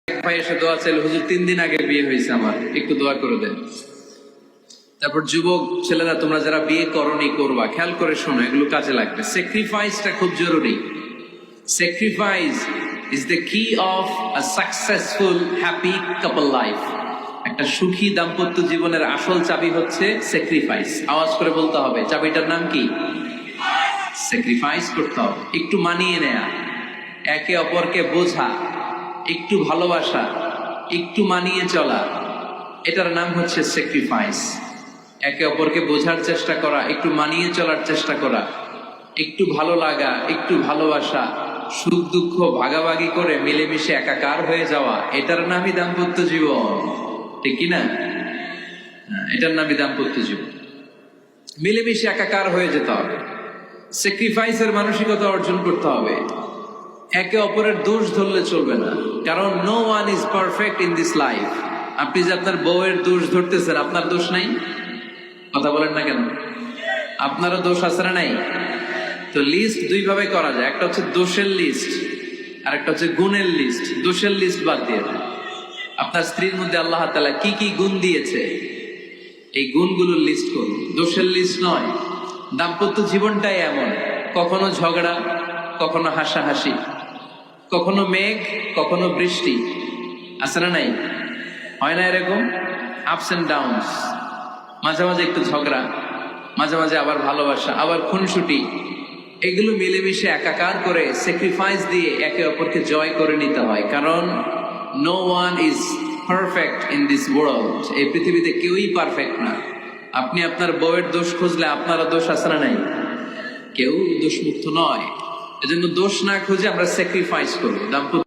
ভাই এসে দোয়া চাইল, হুজুর 3 দিন আগে বিয়ে হয়েছে আমার, একটু দোয়া করে দেন। তারপর যুবক ছেলেরা, তোমরা যারা বিয়ে করনি করবা, খেয়াল করে শোনো, এগুলো কাজে লাগবে। স্যাক্রিফাইসটা খুব জরুরি। স্যাক্রিফাইস ইজ দ্য কি of a successful happy couple life. একটা সুখী দাম্পত্য জীবনের আসল চাবি হচ্ছে স্যাক্রিফাইস। আওয়াজ করে বলতে হবে, চাবিটার নাম কি? স্যাক্রিফাইস করতে হবে, একটু মানিয়ে নেয়া, একে অপরকে বোঝা, একটু ভালোবাসা, একটু মানিয়ে চলা, এটার নাম হচ্ছে স্যাক্রিফাইস। একে অপরকে বোঝার চেষ্টা করা, একটু মানিয়ে চলার চেষ্টা করা, একটু ভালো লাগা, একটু ভালোবাসা, সুখ দুঃখ ভাগাভাগি করে মিলেমিশে একাকার হয়ে যাওয়া, এটার নামই দাম্পত্য জীবন, ঠিক কিনা? এটার নামই দাম্পত্য জীবন। মিলেমিশে একাকার হয়ে যেতে হবে, স্যাক্রিফাইসের মানসিকতা অর্জন করতে হবে। একে অপরের দোষ ধরলে চলবে না, কারণ no one is perfect in this life. আপনি যে আপনার বউয়ের দোষ ধরতেছেন, আপনার দোষ নাই? কথা বলেন না কেন? আপনারও দোষ আছে না নাই? তো লিস্ট দুই ভাবে করা যায়, একটা হচ্ছে দোষের লিস্ট, আর একটা হচ্ছে গুণের লিস্ট। দোষের লিস্ট বাদ দিয়ে দেন। আপনার স্ত্রীর মধ্যে আল্লাহ তাআলা কি কি গুণ দিয়েছে, এই গুণগুলোর লিস্ট করুন, দোষের লিস্ট নয়। দাম্পত্য জীবনটাই এমন, কখনো ঝগড়া, কখনো হাসাহাসি, কখনো মেঘ, কখনো বৃষ্টি, আছে না নাই? হয় না এরকম? আপস এন্ড ডাউনস, মাঝে মাঝে একটু ঝগড়া, মাঝে মাঝে আবার ভালোবাসা, আবার খুনসুটি, এগুলো মিলেমিশে একাকার করে স্যাক্রিফাইস দিয়ে একে অপরকে জয় করে নিতে হয়। কারণ no one is perfect in this world. এই পৃথিবীতে কেউই পারফেক্ট না। আপনি আপনার বউয়ের দোষ খুঁজলে আপনারও দোষ আছে না নাই? কেউ দোষমুক্ত নয়। এজন্য দোষ না খুঁজে আমরা স্যাক্রিফাইস করবো। দাম্পত্য